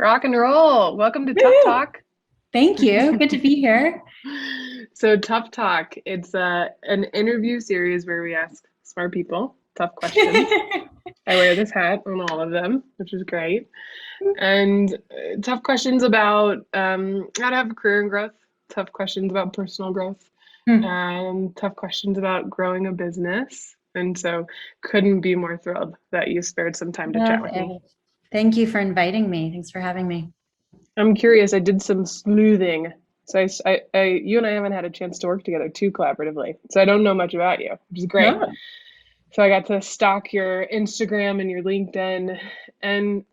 Rock and roll. Welcome to Tough Woo! Talk. Thank you. Good to be here. So, Tough Talk, it's an interview series where we ask smart people tough questions. I wear this hat on all of them, which is great. And tough questions about how to have a career and growth, tough questions about personal growth, Hmm. and tough questions about growing a business. And so, couldn't be more thrilled that you spared some time to chat Love with me. it. Thank you for inviting me. Thanks for having me. I'm curious. I did some sleuthing. So you and I haven't had a chance to work together too collaboratively. So I don't know much about you, which is great. Oh. So I got to stalk your Instagram and your LinkedIn, and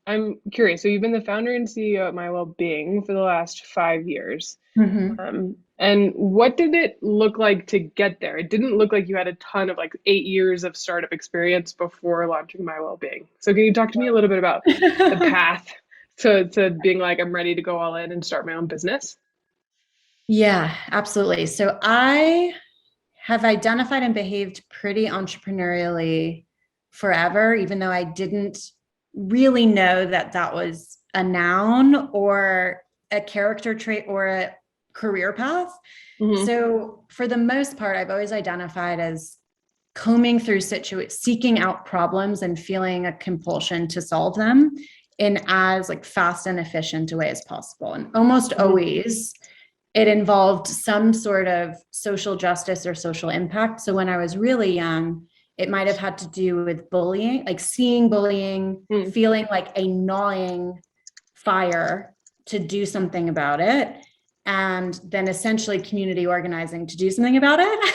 I'm curious. So you've been the founder and CEO at MyWellbeing for the last 5 years. Hmm. And what did it look like to get there? It didn't look like you had a ton of like 8 years of startup experience before launching MyWellbeing. So can you talk to me a little bit about the path to being like, I'm ready to go all in and start my own business? Yeah, absolutely. So I have identified and behaved pretty entrepreneurially forever, even though I didn't really know that that was a noun or a character trait or a career path. Hmm. So for the most part, I've always identified as combing through seeking out problems and feeling a compulsion to solve them in as like fast and efficient a way as possible. And almost Hmm. always it involved some sort of social justice or social impact. So when I was really young, it might have had to do with bullying, like seeing bullying, Hmm. feeling like a gnawing fire to do something about it, and then essentially community organizing to do something about it,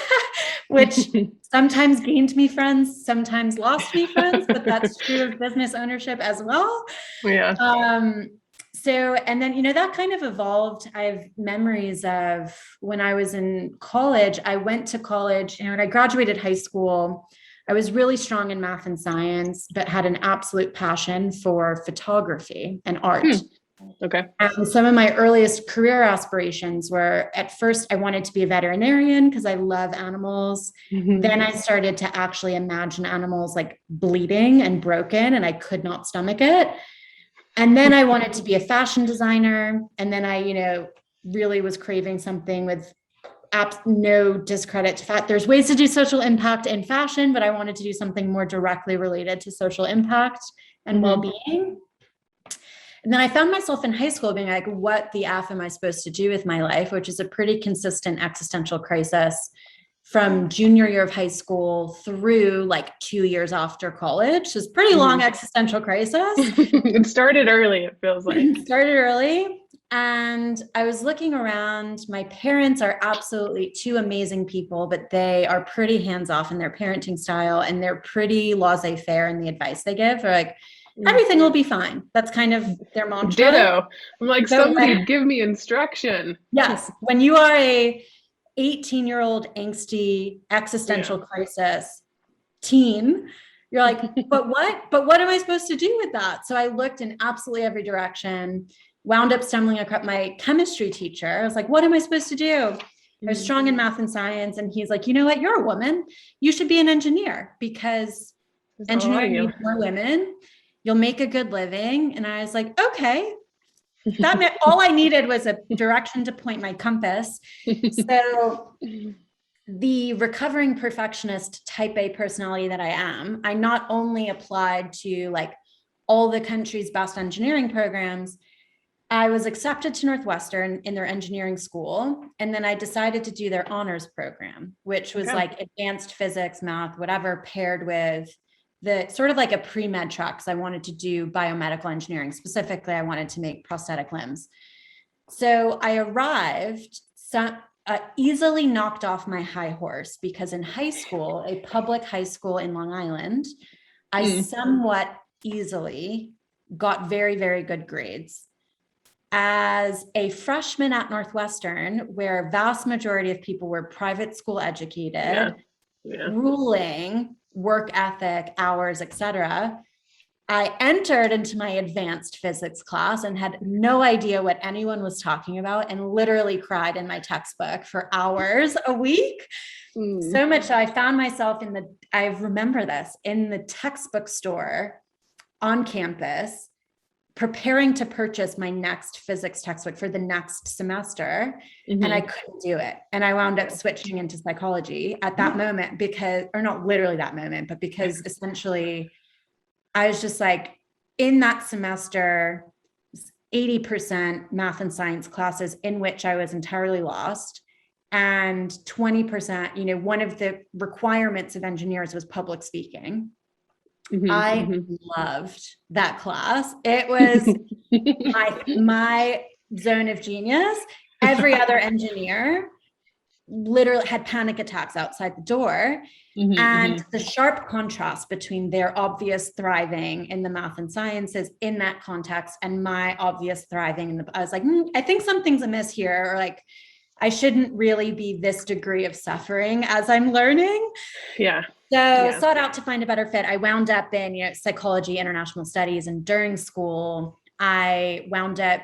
which sometimes gained me friends, sometimes lost me friends, but that's true of business ownership as well. Yeah. Um, so, and then, that kind of evolved. I have memories of when I was in college. I went to college, and when I graduated high school, I was really strong in math and science, but had an absolute passion for photography and art. Hmm. Okay. And some of my earliest career aspirations were, at first, I wanted to be a veterinarian because I love animals. Hmm. Then I started to actually imagine animals like bleeding and broken, and I could not stomach it. And then I wanted to be a fashion designer. And then I really was craving something with no discredit to fat. There's ways to do social impact in fashion, but I wanted to do something more directly related to social impact and Hmm. well-being. And then I found myself in high school being like, what the F am I supposed to do with my life? Which is a pretty consistent existential crisis from junior year of high school through like 2 years after college. So it's pretty long Hmm. existential crisis. It started early, it feels like. Started early. And I was looking around. My parents are absolutely two amazing people, but they are pretty hands off in their parenting style, and they're pretty laissez faire in the advice they give. They're like, Mm. everything will be fine. That's kind of their mantra. Ditto. I'm like, But somebody give me instruction. yes, when you are a 18-year-old angsty Yeah. existential crisis teen, you're like, but what am I supposed to do with that? So I looked in absolutely every direction, wound up stumbling across my chemistry teacher. I was like, what am I supposed to do? I was Mm. strong in math and science, and he's like, you know what, you're a woman, you should be an engineer because That's all I engineering knew. needs more women, you'll make a good living. And I was like, okay, that meant all I needed was a direction to point my compass. So the recovering perfectionist type A personality that I am, I not only applied to like all the country's best engineering programs, I was accepted to Northwestern in their engineering school. And then I decided to do their honors program, which was Okay. like advanced physics, math, whatever, paired with the sort of like a pre-med track. Because I wanted to do biomedical engineering. Specifically, I wanted to make prosthetic limbs. So I arrived easily knocked off my high horse because in high school, a public high school in Long Island, I Mm. somewhat easily got very, very good grades. As a freshman at Northwestern, where a vast majority of people were private school Yeah. educated, Yeah. grueling work ethic, hours, etc., I entered into my advanced physics class and had no idea what anyone was talking about, and literally cried in my textbook for hours a week. Mm. So much so I found myself I remember this, in the textbook store on campus, preparing to purchase my next physics textbook for the next semester, and I couldn't do it. And I wound up switching into psychology at that moment because, or not literally that moment, but because essentially I was just like, in that semester, 80% math and science classes in which I was entirely lost. And 20%, you know, one of the requirements of engineers was public speaking. I loved that class. It was my zone of genius. Every other engineer literally had panic attacks outside the door. And the sharp contrast between their obvious thriving in the math and sciences in that context and my obvious thriving in the, I was like, I think something's amiss here, or like, I shouldn't really be this degree of suffering as I'm learning. Yeah. So sought out to find a better fit. I wound up in, you know, psychology, international studies. And during school, I wound up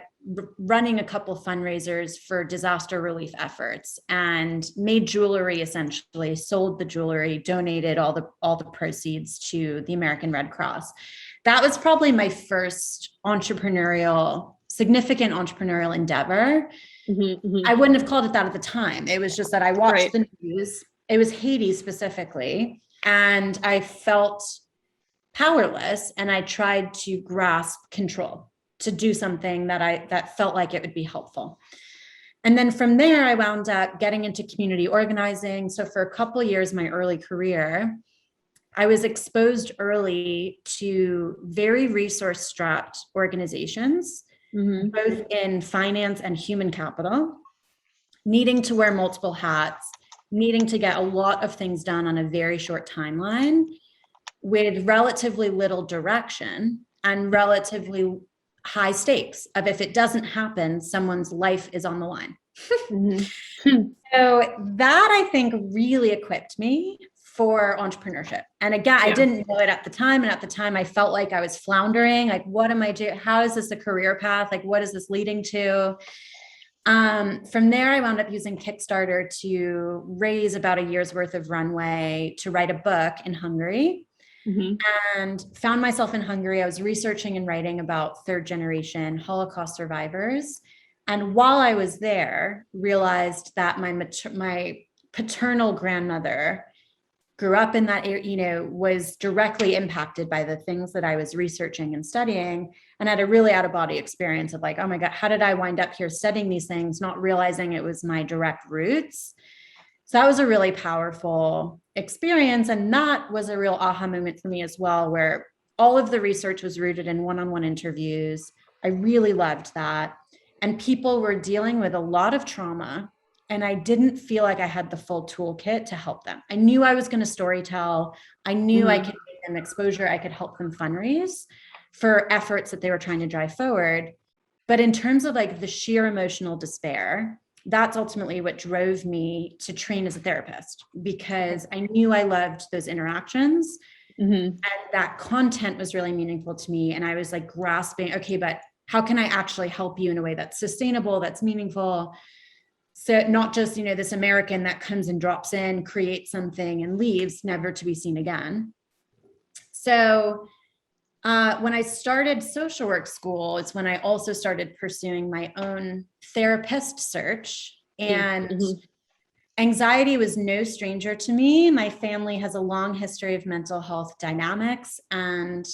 running a couple fundraisers for disaster relief efforts and made jewelry, essentially sold the jewelry, donated all the proceeds to the American Red Cross. That was probably my first significant entrepreneurial endeavor. I wouldn't have called it that at the time. It was just that I watched the news. It was Haiti specifically, and I felt powerless, and I tried to grasp control to do something that felt like it would be helpful. And then from there, I wound up getting into community organizing. So for a couple of years, my early career, I was exposed early to very resource-strapped organizations, both in finance and human capital, needing to wear multiple hats, needing to get a lot of things done on a very short timeline with relatively little direction and relatively high stakes of, if it doesn't happen, someone's life is on the line. So that, I think, really equipped me for entrepreneurship. And again, I didn't know it at the time. And at the time, I felt like I was floundering. Like, what am I doing? How is this a career path? Like, what is this leading to? From there, I wound up using Kickstarter to raise about a year's worth of runway to write a book in Hungary. And found myself in Hungary. I was researching and writing about third generation Holocaust survivors. And while I was there, realized that my paternal grandmother grew up in that area, you know, was directly impacted by the things that I was researching and studying, and had a really out of body experience of like, oh my God, how did I wind up here studying these things, not realizing it was my direct roots. So that was a really powerful experience. And that was a real aha moment for me as well, where all of the research was rooted in one-on-one interviews. I really loved that. And people were dealing with a lot of trauma, and I didn't feel like I had the full toolkit to help them. I knew I was going to storytell. I knew I could give them exposure. I could help them fundraise for efforts that they were trying to drive forward. But in terms of like the sheer emotional despair, that's ultimately what drove me to train as a therapist, because I knew I loved those interactions and that content was really meaningful to me. And I was like grasping, okay, but how can I actually help you in a way that's sustainable, that's meaningful? So not just, you know, this American that comes and drops in, creates something and leaves, never to be seen again. So when I started social work school, it's when I also started pursuing my own therapist search. And anxiety was no stranger to me. My family has a long history of mental health dynamics. And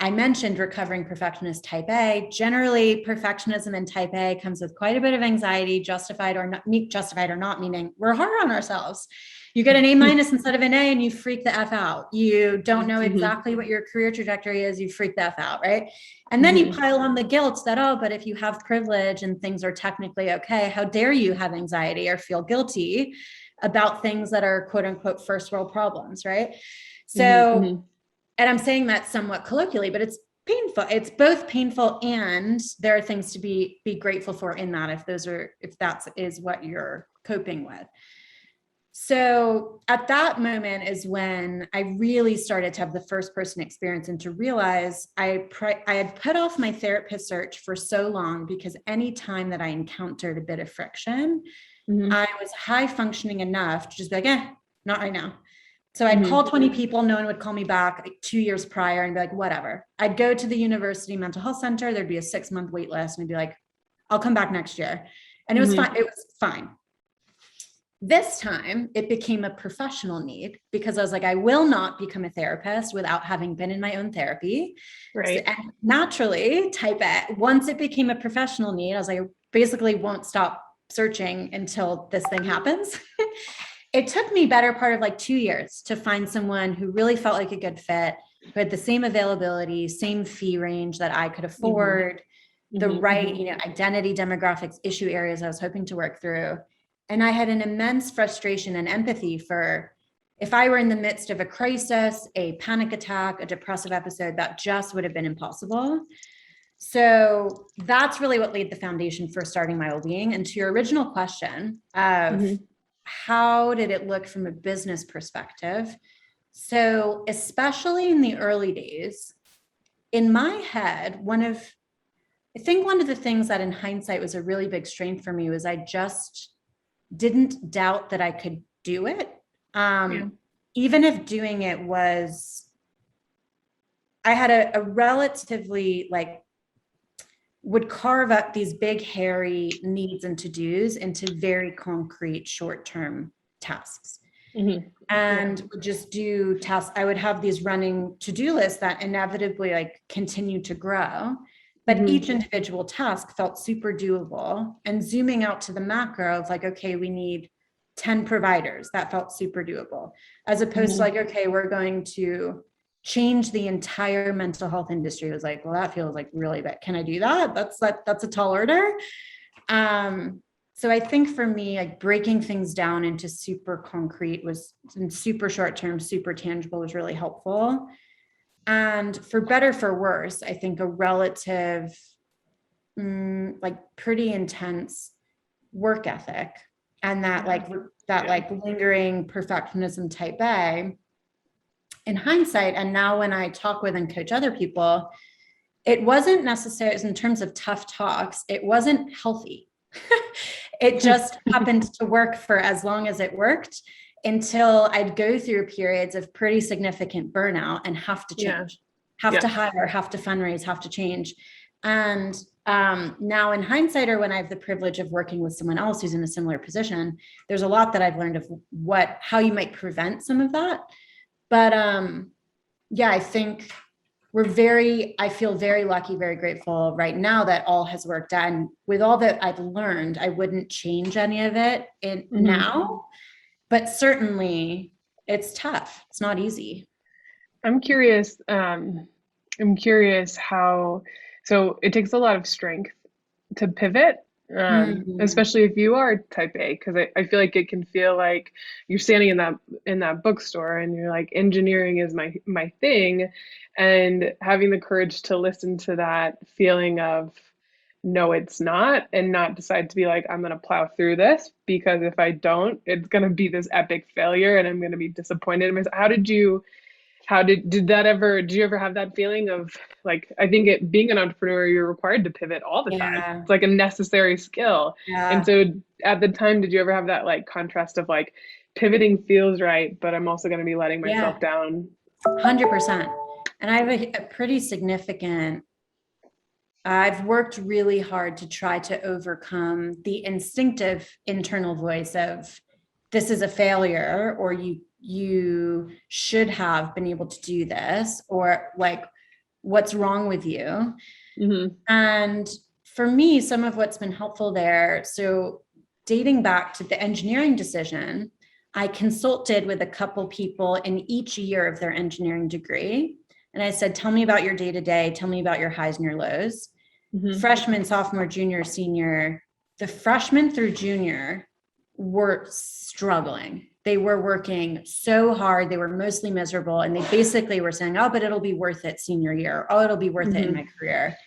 I mentioned recovering perfectionist type A. Generally, perfectionism in type A comes with quite a bit of anxiety, justified or not, meaning we're hard on ourselves. You get an A- instead of an A and you freak the F out. You don't know exactly what your career trajectory is. You freak the F out, right? And then you pile on the guilt that, oh, but if you have privilege and things are technically okay, how dare you have anxiety or feel guilty about things that are quote unquote first world problems, right? So, and I'm saying that somewhat colloquially, but it's painful. It's both painful, and there are things to be grateful for in that, if that is what you're coping with. So at that moment is when I really started to have the first person experience and to realize I had put off my therapist search for so long, because any time that I encountered a bit of friction, I was high functioning enough to just be like, not right now. So I'd call 20 people, no one would call me back like 2 years prior and be like, whatever. I'd go to the university mental health center. There'd be a 6-month wait list and I'd be like, I'll come back next year. And it was fine. It was fine. This time it became a professional need because I was like, I will not become a therapist without having been in my own therapy. Right. So, and naturally, type A, once it became a professional need, I was like, I basically won't stop searching until this thing happens. It took me better part of like 2 years to find someone who really felt like a good fit, who had the same availability, same fee range that I could afford, the right, identity, demographics, issue areas I was hoping to work through. And I had an immense frustration and empathy for if I were in the midst of a crisis, a panic attack, a depressive episode, that just would have been impossible. So that's really what laid the foundation for starting MyWellbeing. And to your original question of how did it look from a business perspective? So especially in the early days, in my head, I think one of the things that in hindsight was a really big strength for me was I just didn't doubt that I could do it. Even if doing it was, I had a relatively would carve up these big, hairy needs and to-dos into very concrete short-term tasks. And would just do tasks. I would have these running to-do lists that inevitably continue to grow. But each individual task felt super doable. And zooming out to the macro of okay, we need 10 providers. That felt super doable. As opposed to okay, we're going to change the entire mental health industry. It was well, that feels really bad. Can I do that? That's a tall order. So I think for me, breaking things down into super concrete was and super short term, super tangible was really helpful. And for better, for worse, I think a relative, pretty intense work ethic and that lingering perfectionism type A. In hindsight, and now when I talk with and coach other people, it wasn't necessary in terms of tough talks. It wasn't healthy. It just happened to work for as long as it worked until I'd go through periods of pretty significant burnout and have to change, have to hire, have to fundraise, have to change. And now in hindsight, or when I have the privilege of working with someone else who's in a similar position, there's a lot that I've learned of how you might prevent some of that. But I think I feel very lucky, very grateful right now that all has worked out. And with all that I've learned, I wouldn't change any of it now, but certainly it's tough. It's not easy. I'm curious how, so it takes a lot of strength to pivot. Especially if you are type A, because I feel like it can feel like you're standing in that bookstore and you're engineering is my thing, and having the courage to listen to that feeling of no, it's not, and not decide to be I'm going to plow through this, because if I don't, it's going to be this epic failure and I'm going to be disappointed in myself. Did you ever have that feeling of I think being an entrepreneur, you're required to pivot all the time. It's a necessary skill. And so at the time, did you ever have that contrast of pivoting feels right, but I'm also going to be letting myself down? 100%. And I have a pretty significant, I've worked really hard to try to overcome the instinctive internal voice of this is a failure, or you should have been able to do this, or what's wrong with you. And for me, some of what's been helpful there, so dating back to the engineering decision, I consulted with a couple people in each year of their engineering degree. And I said, tell me about your day-to-day, tell me about your highs and your lows. Freshman, sophomore, junior, senior, the freshman through junior were struggling. They were working so hard. They were mostly miserable. And they basically were saying, oh, but it'll be worth it senior year. Oh, it'll be worth it in my career.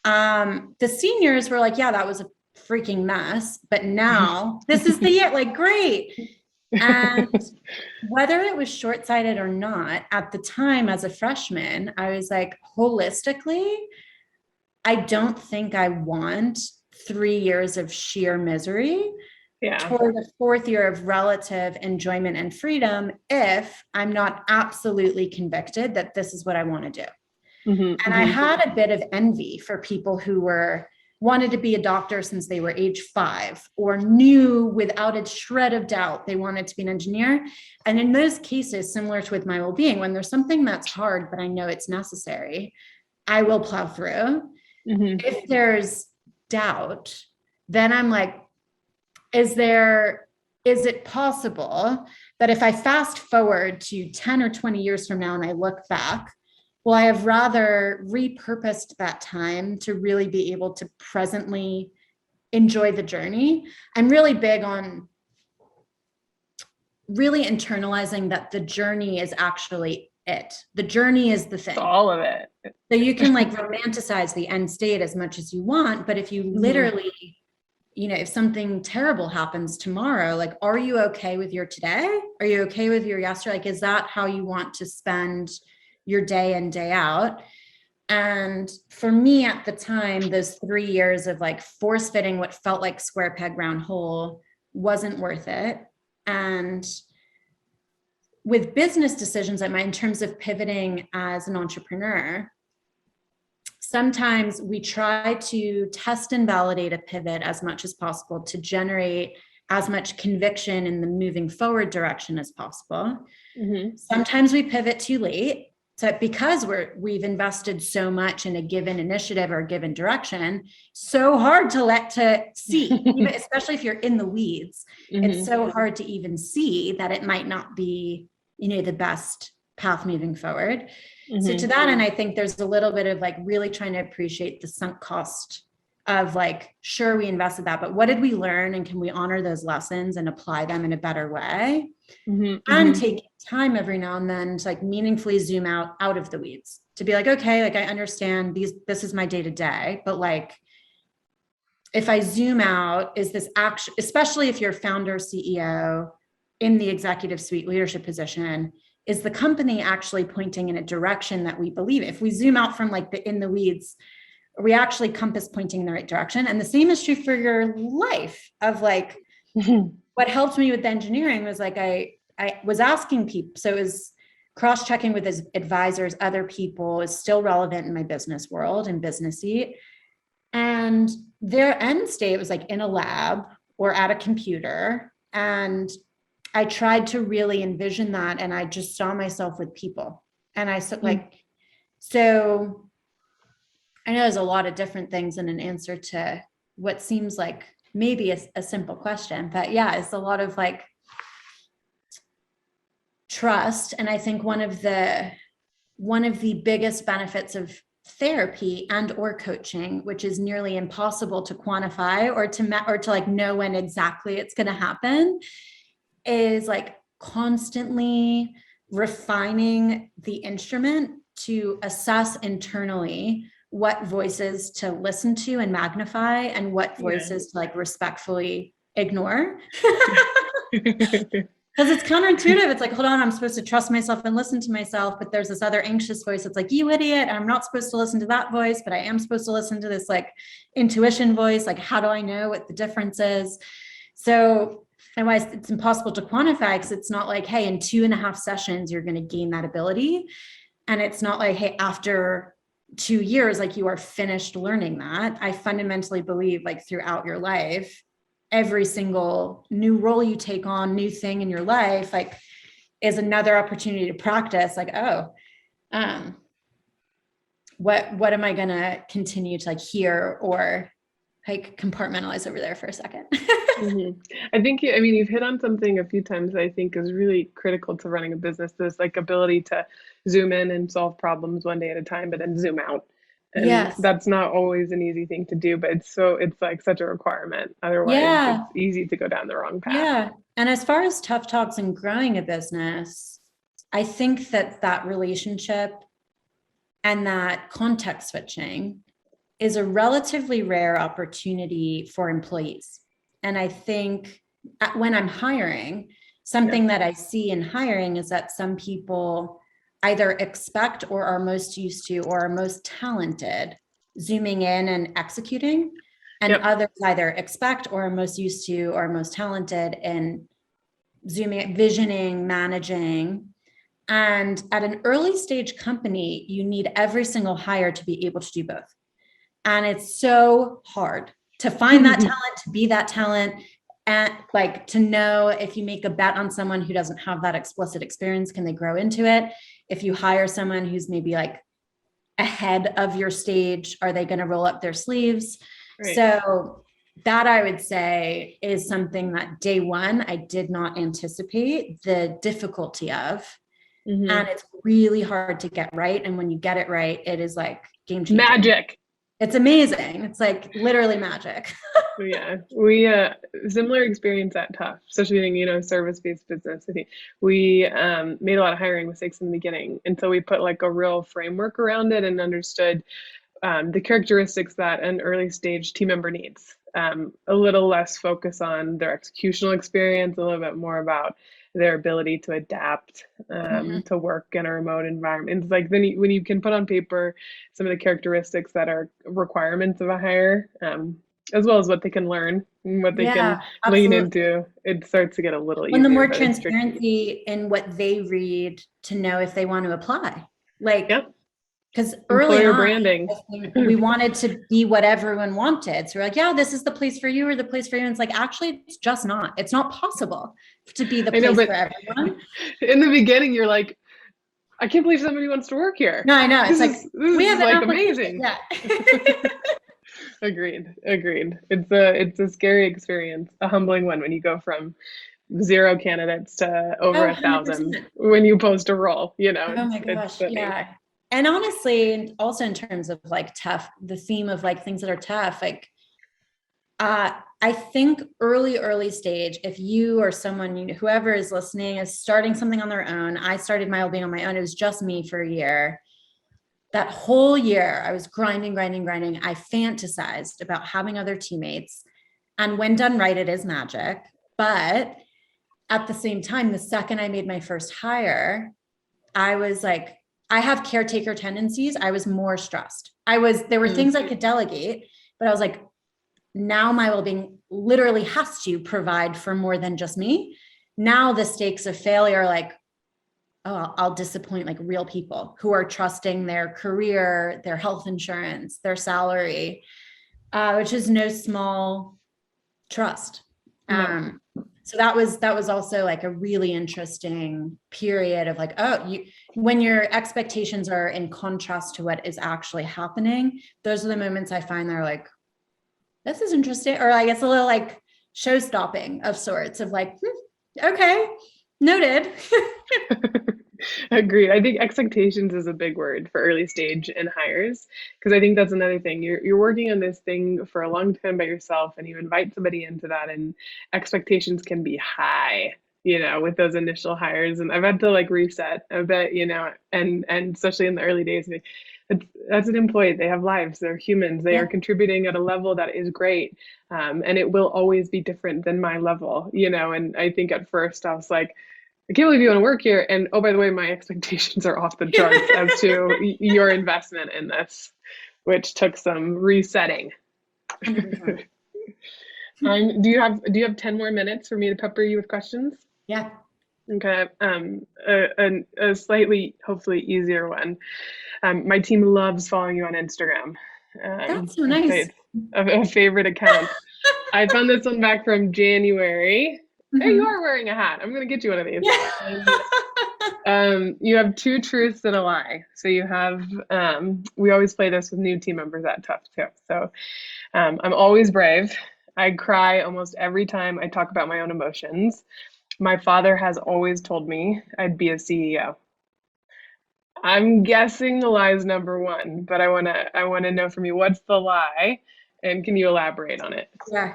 The seniors were yeah, that was a freaking mess. But now this is the year, great. And whether it was short-sighted or not, at the time as a freshman, I was holistically, I don't think I want 3 years of sheer misery. Yeah. toward the fourth year of relative enjoyment and freedom if I'm not absolutely convicted that this is what I want to do. And I had a bit of envy for people who wanted to be a doctor since they were age 5, or knew without a shred of doubt they wanted to be an engineer. And in those cases, similar to with MyWellbeing, when there's something that's hard, but I know it's necessary, I will plow through. If there's doubt, then I'm like, is it possible that if I fast forward to 10 or 20 years from now and I look back, well, I have rather repurposed that time to really be able to presently enjoy the journey. I'm really big on really internalizing that the journey is actually it. The journey is the thing. It's all of it. So you can like romanticize the end state as much as you want, but if you literally, if something terrible happens tomorrow, like, are you okay with your today? Are you okay with your yesterday? Like, is that how you want to spend your day in, day out? And for me at the time, those 3 years of like force fitting what felt like square peg round hole wasn't worth it. And with business decisions, in terms of pivoting as an entrepreneur, sometimes we try to test and validate a pivot as much as possible to generate as much conviction in the moving forward direction as possible. Sometimes we pivot too late. So because we've invested so much in a given initiative or a given direction, so hard to see, especially if you're in the weeds, it's so hard to even see that it might not be, the best path moving forward. So to that end, I think there's a little bit of like really trying to appreciate the sunk cost of like, sure, we invested that, but what did we learn? And can we honor those lessons and apply them in a better way? And take time every now and then to like meaningfully zoom out of the weeds, to be like, okay, like I understand this is my day to day, but like, if I zoom out, is this actually, especially if you're founder, CEO in the executive suite leadership position, is the company actually pointing in a direction that we believe? If we zoom out from like the in the weeds, are we actually compass pointing in the right direction? And the same is true for your life of like, what helped me with engineering was like, I was asking people, so it was cross-checking with his advisors, other people is still relevant in my business world and business seat. And their end state was like in a lab or at a computer. And I tried to really envision that. And I just saw myself with people. And I said, like, so I know there's a lot of different things in an answer to what seems like maybe a simple question, but yeah, it's a lot of like trust. And I think one of the biggest benefits of therapy and or coaching, which is nearly impossible to quantify or to like know when exactly it's going to happen, is like constantly refining the instrument to assess internally what voices to listen to and magnify and what voices to like respectfully ignore. Because it's counterintuitive. It's like, hold on, I'm supposed to trust myself and listen to myself. But there's this other anxious voice that's like, you idiot. And I'm not supposed to listen to that voice, but I am supposed to listen to this like intuition voice. Like, how do I know what the difference is? So, and why it's impossible to quantify, because it's not like, hey, in 2.5 sessions, you're going to gain that ability. And it's not like, hey, after 2 years, like you are finished learning that. I fundamentally believe like throughout your life, every single new role you take on, new thing in your life, like is another opportunity to practice like, what am I going to continue to like hear or like compartmentalize over there for a second? I think, you've hit on something a few times that I think is really critical to running a business, this like ability to zoom in and solve problems one day at a time, but then zoom out. And yes, that's not always an easy thing to do, but it's like such a requirement. Otherwise, it's easy to go down the wrong path. Yeah. And as far as tough talks and growing a business, I think that relationship and that context switching is a relatively rare opportunity for employees. And I think when I'm hiring, something that I see in hiring is that some people either expect or are most used to or are most talented zooming in and executing. and Yep. others either expect or are most used to or most talented in zooming, visioning, managing. And at an early stage company, you need every single hire to be able to do both. And it's so hard to find that talent, to be that talent, and like to know if you make a bet on someone who doesn't have that explicit experience, can they grow into it? If you hire someone who's maybe like ahead of your stage, are they going to roll up their sleeves? Right. So that, I would say, is something that day one I did not anticipate the difficulty of. And it's really hard to get right. And when you get it right, it is like game changing. Magic. It's amazing. It's like literally magic. Yeah, we similar experience at Tough, especially being, service-based business. I think we made a lot of hiring mistakes in the beginning until we put like a real framework around it and understood the characteristics that an early stage team member needs. A little less focus on their executional experience, a little bit more about their ability to adapt to work in a remote environment. It's like then when you can put on paper some of the characteristics that are requirements of a hire, as well as what they can learn and what they can lean into, it starts to get a little easier. And the more but it's tricky. transparency in what they read to know if they want to apply. Like, Yep. because early Employer on, branding. we wanted to be what everyone wanted. So we're like, yeah, this is the place for you or the place for you. And it's like, actually, it's just not. It's not possible to be the place for everyone. In the beginning, you're like, I can't believe somebody wants to work here. No, I know. It's this is like amazing. Yeah. Agreed. It's a scary experience, a humbling one when you go from 0 candidates to over 1,000 when you post a role, Oh my gosh. Yeah. And honestly, also in terms of like tough, the theme of like things that are tough, like I think early stage, if you or someone, whoever is listening is starting something on their own. I started MyWellbeing on my own. It was just me for a year. That whole year I was grinding. I fantasized about having other teammates. And when done right, it is magic. But at the same time, the second I made my first hire, I was like, I have caretaker tendencies. I was more stressed. There were things I could delegate, but I was like, now MyWellbeing literally has to provide for more than just me. Now the stakes of failure, like, oh, I'll disappoint like real people who are trusting their career, their health insurance, their salary, which is no small trust. No. So that was also like a really interesting period of like, when your expectations are in contrast to what is actually happening, those are the moments I find they're like, this is interesting. Or I guess a little like show stopping of sorts of like, okay, noted. Agreed. I think expectations is a big word for early stage and hires, because I think that's another thing. You're working on this thing for a long time by yourself, and you invite somebody into that, and expectations can be high, with those initial hires. And I've had to like reset a bit, and especially in the early days, that's an employee. They have lives. They're humans. They are contributing at a level that is great, and it will always be different than my level, And I think at first I was like, I can't believe you want to work here. And oh, by the way, my expectations are off the charts as to your investment in this, which took some resetting. Do you have 10 more minutes for me to pepper you with questions? Yeah. Okay. A slightly, hopefully easier one. My team loves following you on Instagram. That's so nice. A favorite account. I found this one back from January. Hey, you are wearing a hat. I'm going to get you one of these. You have 2 truths and a lie. So you have, we always play this with new team members at Tough too. So I'm always brave. I cry almost every time I talk about my own emotions. My father has always told me I'd be a CEO. I'm guessing the lie is number 1, but I wanna know from you, what's the lie, and can you elaborate on it? Yeah.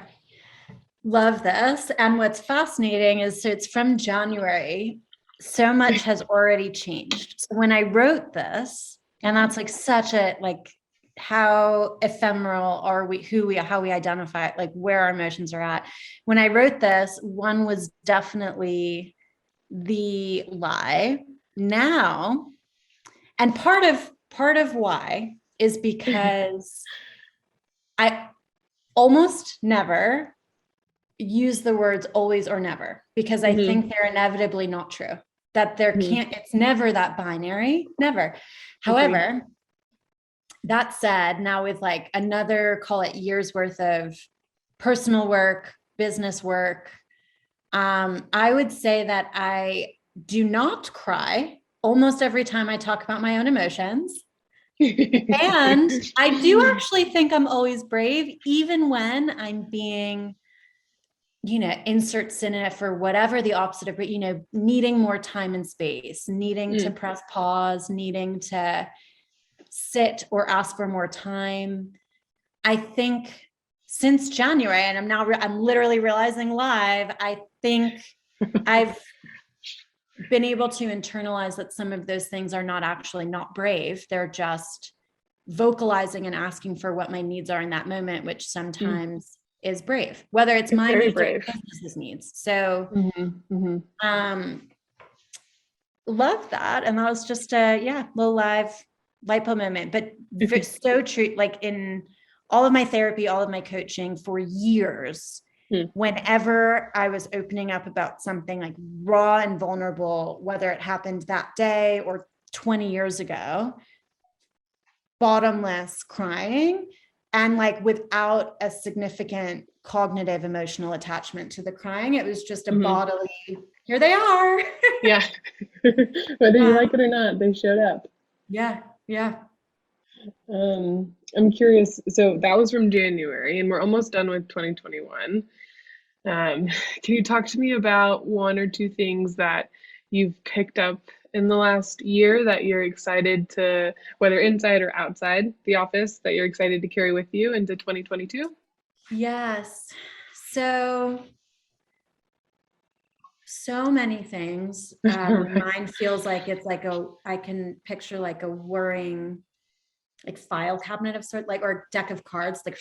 Love this. And what's fascinating is, so it's from January. So much has already changed. So when I wrote this, and that's like such a, like, how ephemeral are we, how we identify, like where our emotions are at. When I wrote this, one was definitely the lie. Now, and part of why is because almost never use the words always or never, because I think they're inevitably not true, that there can't, it's never that binary, never. However, that said, now with like another, call it years worth of personal work, business work, I would say that I do not cry almost every time I talk about my own emotions. And I do actually think I'm always brave, even when I'm being, insert synonym for whatever the opposite of, needing more time and space, needing to press pause, needing to sit or ask for more time. I think since January, and I'm literally realizing live, I think I've been able to internalize that some of those things are not actually not brave. They're just vocalizing and asking for what my needs are in that moment, which sometimes is brave, whether it's my needs or business's needs. So, love that. And that was just a, little live lipo moment, but so true. Like in all of my therapy, all of my coaching for years, whenever I was opening up about something like raw and vulnerable, whether it happened that day or 20 years ago, bottomless crying, and like without a significant cognitive emotional attachment to the crying. It was just a bodily, here they are. Yeah. Whether you like it or not, they showed up. Yeah. I'm curious. So that was from January, and we're almost done with 2021. Can you talk to me about one or two things that you've picked up in the last year that you're excited to, whether inside or outside the office, that you're excited to carry with you into 2022? Yes. So many things. Mine feels like it's like I can picture like a whirring, like file cabinet of sort, like, or deck of cards, like,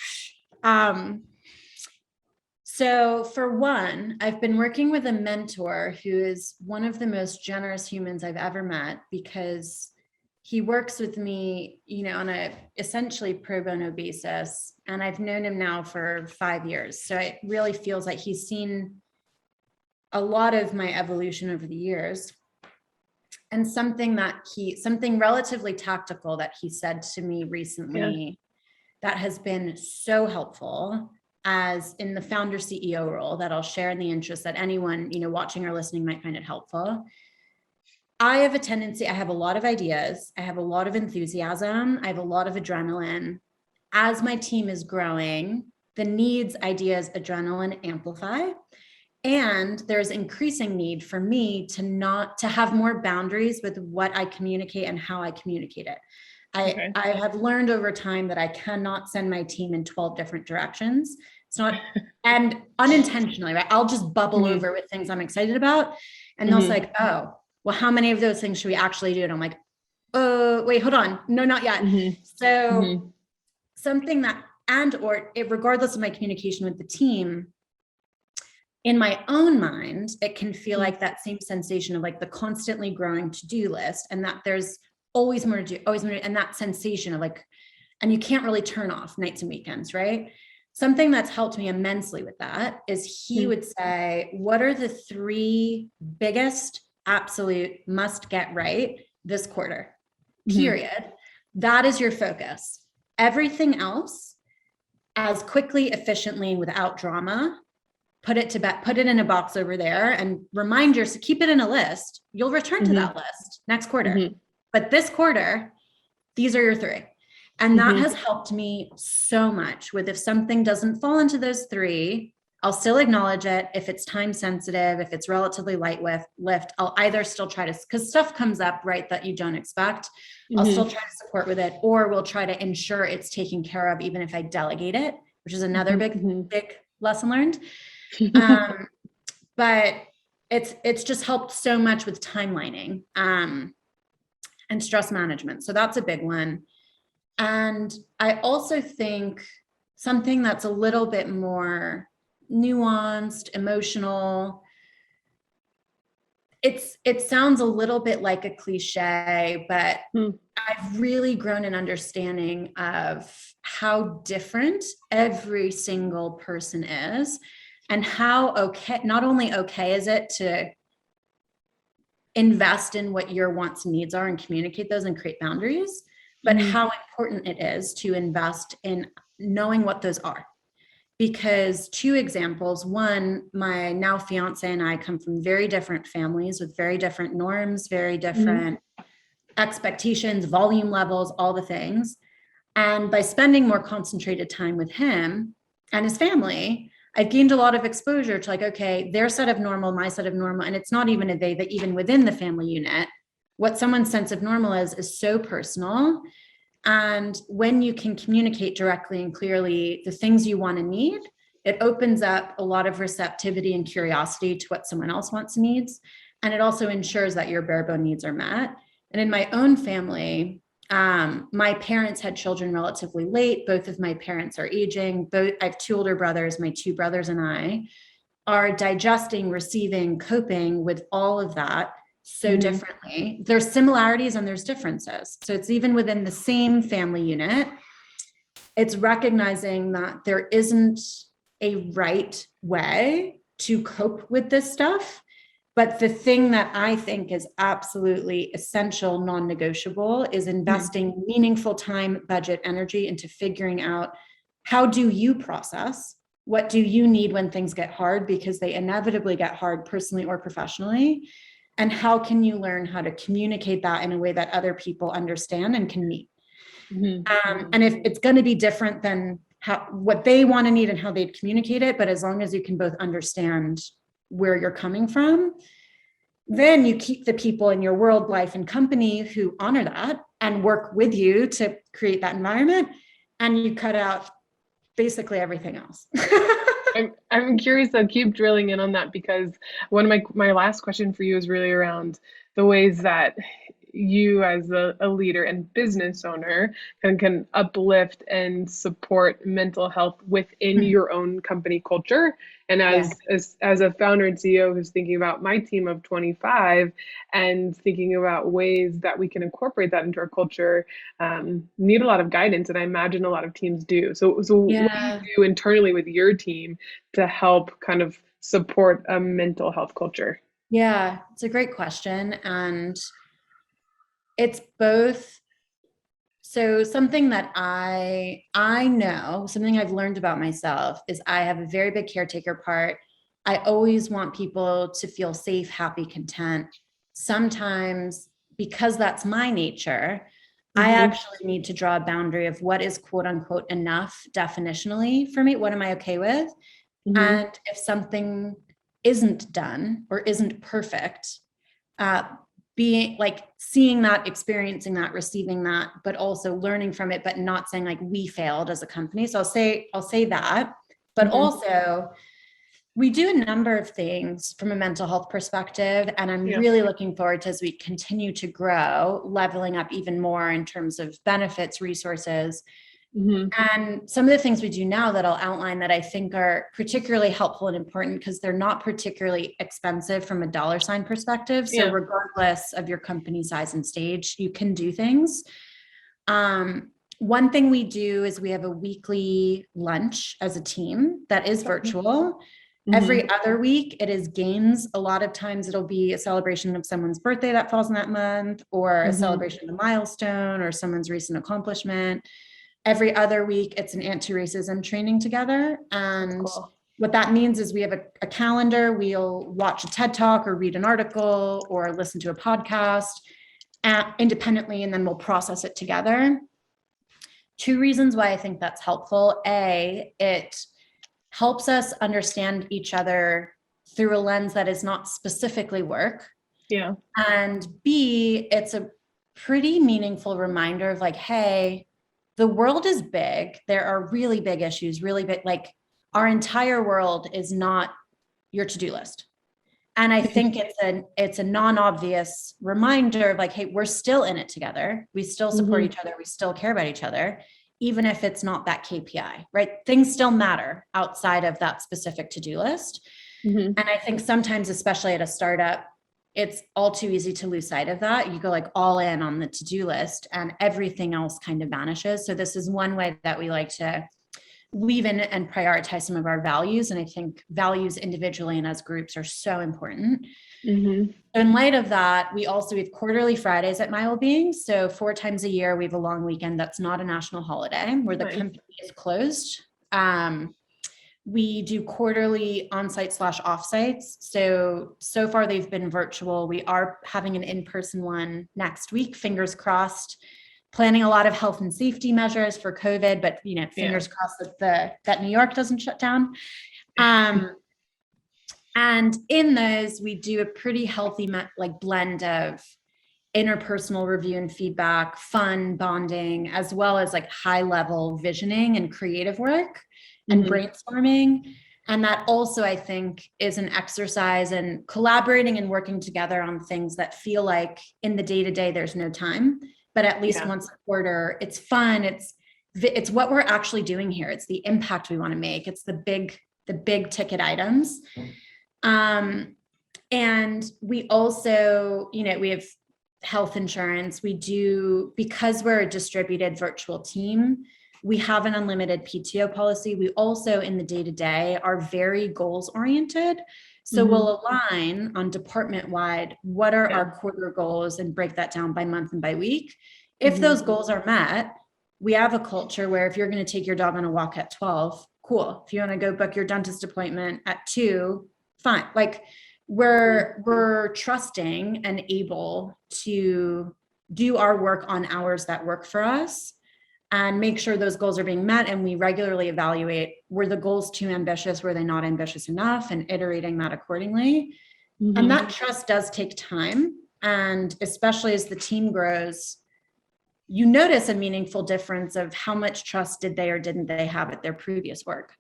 so for one, I've been working with a mentor who is one of the most generous humans I've ever met, because he works with me, on a essentially pro bono basis. And I've known him now for 5 years. So it really feels like he's seen a lot of my evolution over the years. And something relatively tactical that he said to me recently that has been so helpful, as in the founder CEO role, that I'll share in the interest that anyone, watching or listening might find it helpful. I have a lot of ideas. I have a lot of enthusiasm. I have a lot of adrenaline. As my team is growing, the needs, ideas, adrenaline amplify. And there's increasing need for me to have more boundaries with what I communicate and how I communicate it. I have learned over time that I cannot send my team in 12 different directions. It's not, and unintentionally, right? I'll just bubble over with things I'm excited about. And they'll say like, oh, well, how many of those things should we actually do? And I'm like, oh, wait, hold on. No, not yet. So something that, regardless of my communication with the team, in my own mind, it can feel like that same sensation of like the constantly growing to-do list, and that there's always more to do, always more, and that sensation of like, and you can't really turn off nights and weekends, right? Something that's helped me immensely with that is he would say, what are the 3 biggest absolute must get right this quarter, period? That is your focus. Everything else, as quickly, efficiently, without drama, put it to bed, put it in a box over there, and remind yourself, keep it in a list. You'll return to that list next quarter. But this quarter, these are your 3. And that has helped me so much with, if something doesn't fall into those 3, I'll still acknowledge it. If it's time sensitive, if it's relatively light lift, I'll either still try to, because stuff comes up, right, that you don't expect. I'll still try to support with it, or we'll try to ensure it's taken care of, even if I delegate it, which is another big lesson learned. But it's just helped so much with timelining and stress management. So that's a big one. And I also think something that's a little bit more nuanced, emotional, it sounds a little bit like a cliche, but Mm. I've really grown an understanding of how different every single person is, and how okay, not only okay is it to invest in what your wants and needs are and communicate those and create boundaries, but Mhm. how important it is to invest in knowing what those are. Because two examples, one, my now fiance and I come from very different families with very different norms, very different expectations, volume levels, all the things. And by spending more concentrated time with him and his family, I've gained a lot of exposure to like, okay, their set of normal, my set of normal. And it's not even a they, but even within the family unit, what someone's sense of normal is so personal. And when you can communicate directly and clearly the things you want and need, it opens up a lot of receptivity and curiosity to what someone else wants and needs. And it also ensures that your bare bone needs are met. And in my own family, my parents had children relatively late. Both of my parents are aging. Both I have two older brothers. My two brothers and I are digesting, receiving, coping with all of that so differently. There's similarities and there's differences. So it's even within the same family unit, it's recognizing that there isn't a right way to cope with this stuff. But the thing that I think is absolutely essential, non-negotiable, is investing meaningful time, budget, energy into figuring out how do you process? What do you need when things get hard? Because they inevitably get hard personally or professionally. And how can you learn how to communicate that in a way that other people understand and can meet? And if it's going to be different than what they want to need and how they'd communicate it, but as long as you can both understand where you're coming from, then you keep the people in your world, life, and company who honor that and work with you to create that environment. And you cut out basically everything else. I'm curious to keep drilling in on that, because one of my last question for you is really around the ways that you as a leader and business owner can uplift and support mental health within your own company culture. And Yeah. as a founder and CEO who's thinking about my team of 25 and thinking about ways that we can incorporate that into our culture, need a lot of guidance, and I imagine a lot of teams do. So what do you Yeah. do internally with your team to help kind of support a mental health culture? Yeah. It's a great question. And it's both. So something that I know, something I've learned about myself is I have a very big caretaker part. I always want people to feel safe, happy, content. Sometimes because that's my nature, I Hmm. actually need to draw a boundary of what is quote unquote enough definitionally for me. What am I okay with? Hmm. And if something isn't done or isn't perfect, uh, being like seeing that, experiencing that, receiving that, but also learning from it, but not saying like we failed as a company. So I'll say that, but Hmm. also we do a number of things from a mental health perspective. And I'm Yeah. really looking forward to, as we continue to grow, leveling up even more in terms of benefits, resources, Hmm. and some of the things we do now that I'll outline that I think are particularly helpful and important because they're not particularly expensive from a dollar sign perspective. So Yeah. regardless of your company size and stage, you can do things. One thing we do is we have a weekly lunch as a team that is virtual. Hmm. Every other week, it is games. A lot of times it'll be a celebration of someone's birthday that falls in that month, or a Hmm. celebration of a milestone or someone's recent accomplishment. Every other week, it's an anti-racism training together. That's And cool. what that means is we have a calendar. We'll watch a TED Talk or read an article or listen to a podcast independently, and then we'll process it together. Two reasons why I think that's helpful. A, it helps us understand each other through a lens that is not specifically work. Yeah. And B, it's a pretty meaningful reminder of like, hey, the world is big. There are really big issues, really big, like our entire world is not your to-do list. And I think it's a non-obvious reminder of like, hey, we're still in it together. We still support Hmm. each other. We still care about each other, even if it's not that KPI, right? Things still matter outside of that specific to-do list. Hmm. And I think sometimes, especially at a startup, it's all too easy to lose sight of that. You go like all in on the to-do list and everything else kind of vanishes. So this is one way that we like to weave in and prioritize some of our values. And I think values individually and as groups are so important. Mm-hmm. In light of that, we have quarterly Fridays at MyWellbeing. So 4 times a year, we have a long weekend that's not a national holiday where the company is closed. We do quarterly on-site/off-sites. So far they've been virtual. We are having an in-person one next week, fingers crossed, planning a lot of health and safety measures for COVID, but fingers crossed that New York doesn't shut down. And in those, we do a pretty healthy blend of interpersonal review and feedback, fun bonding, as well as like high level visioning and creative work and brainstorming. And that also, I think, is an exercise in collaborating and working together on things that feel like in the day-to-day, there's no time, but at least once a quarter, it's fun. It's what we're actually doing here. It's the impact we want to make. It's the big ticket items. And we also, we have health insurance. We do, because we're a distributed virtual team, we have an unlimited PTO policy. We also, in the day-to-day, are very goals oriented. So we'll align on department wide, what are our quarter goals, and break that down by month and by week. If those goals are met, we have a culture where if you're going to take your dog on a walk at 12, cool. If you want to go book your dentist appointment at 2, fine. Like we're trusting and able to do our work on hours that work for us and make sure those goals are being met. And we regularly evaluate, were the goals too ambitious? Were they not ambitious enough? And iterating that accordingly. And that trust does take time. And especially as the team grows, you notice a meaningful difference of how much trust did they or didn't they have at their previous work,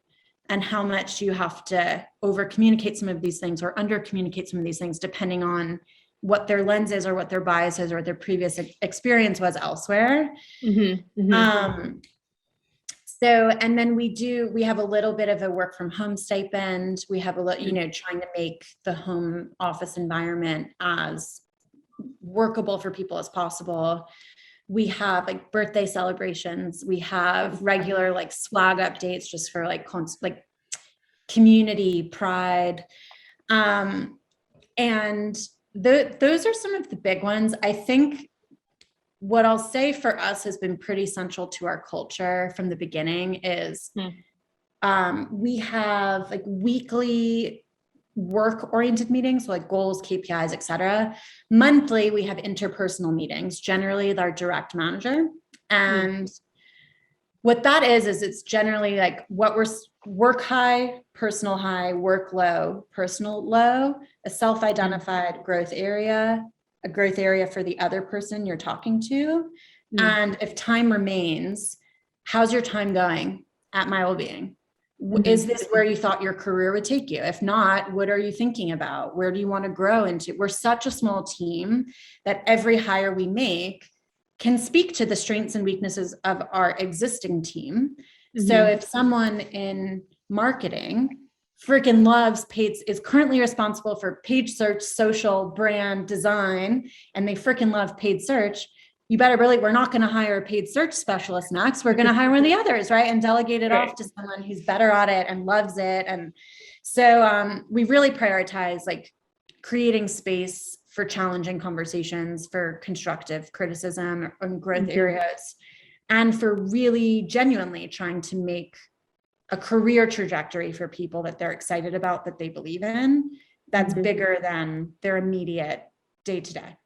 and how much you have to over communicate some of these things or under communicate some of these things, depending on what their lens is or what their bias is or what their previous experience was elsewhere. So, and then we have a little bit of a work from home stipend. We have a little, trying to make the home office environment as workable for people as possible. We have like birthday celebrations. We have regular like swag updates just for like community pride. And those are some of the big ones. I think what I'll say for us has been pretty central to our culture from the beginning is we have like weekly work-oriented meetings, so like goals, KPIs, et cetera. Monthly, we have interpersonal meetings, generally with our direct manager. And what that is it's generally like what we're work high, personal high, work low, personal low, a self-identified growth area, a growth area for the other person you're talking to. And if time remains, how's your time going at MyWellbeing? Is this where you thought your career would take you? If not, what are you thinking about? Where do you want to grow into? We're such a small team that every hire we make can speak to the strengths and weaknesses of our existing team. So if someone in marketing freaking loves is currently responsible for paid search, social, brand, design, and they freaking love paid search, you better believe we're not going to hire a paid search specialist next. We're going to hire one of the others, right? And delegate it off to someone who's better at it and loves it. And so we really prioritize like creating space for challenging conversations, for constructive criticism and growth areas, and for really genuinely trying to make a career trajectory for people that they're excited about, that they believe in, that's bigger than their immediate day-to-day.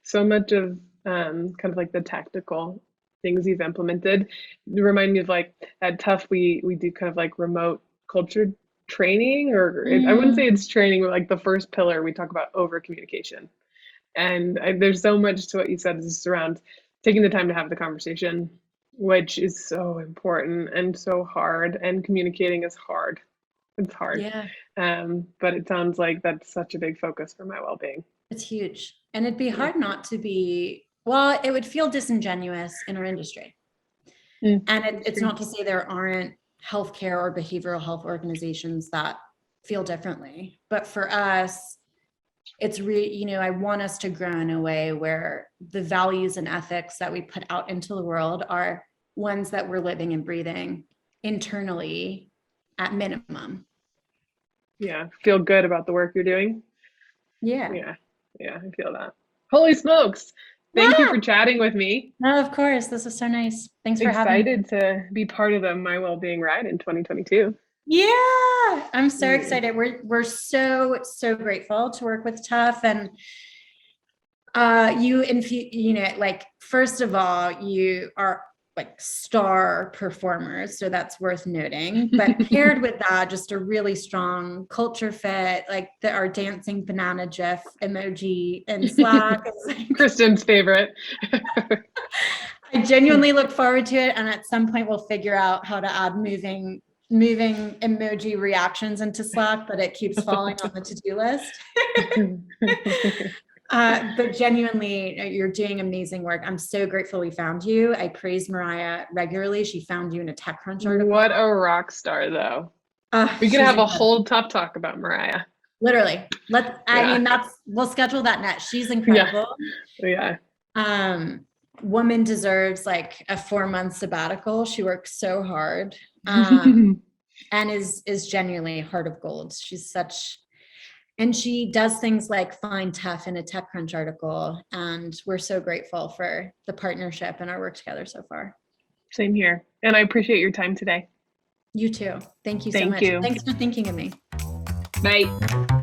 So much of kind of like the tactical things you've implemented remind me of like at Tough we do kind of like remote culture training, or I wouldn't say it's training, but like the first pillar we talk about over communication, and there's so much to what you said is around taking the time to have the conversation, which is so important and so hard, and communicating is hard. It's hard. But it sounds like that's such a big focus for MyWellbeing. It's huge. And it'd be hard not to be, well, it would feel disingenuous in our industry. And it's not to say there aren't healthcare or behavioral health organizations that feel differently. But for us, it's I want us to grow in a way where the values and ethics that we put out into the world are ones that we're living and breathing internally at minimum. Yeah. Feel good about the work you're doing. Yeah. Yeah. Yeah. I feel that. Holy smokes. Thank you Ah, for chatting with me. no, of course. This is so nice. Thanks for having me. Excited to be part of the My Wellbeing ride in 2022. Yeah, I'm so Mm. excited. We're so grateful to work with Tough, and like, first of all, you are like star performers, so that's worth noting. But paired with that, just a really strong culture fit, like our dancing banana gif emoji in Slack. Kristen's favorite. I genuinely look forward to it, and at some point we'll figure out how to add moving emoji reactions into Slack, but it keeps falling on the to-do list. But genuinely, you're doing amazing work. I'm so grateful we found you. I praise Mariah regularly. She found you in a TechCrunch article. What a rock star, though. We could She's have a incredible. whole tough talk about Mariah. Literally. Yeah. We'll schedule that next. She's incredible. Yeah. Woman deserves like a 4-month sabbatical. She works so hard. And is genuinely heart of gold. And she does things like find Tough in a TechCrunch article. And we're so grateful for the partnership and our work together so far. Same here. And I appreciate your time today. You too. Thank you so Thank much. you. Thanks for thinking of me. Bye.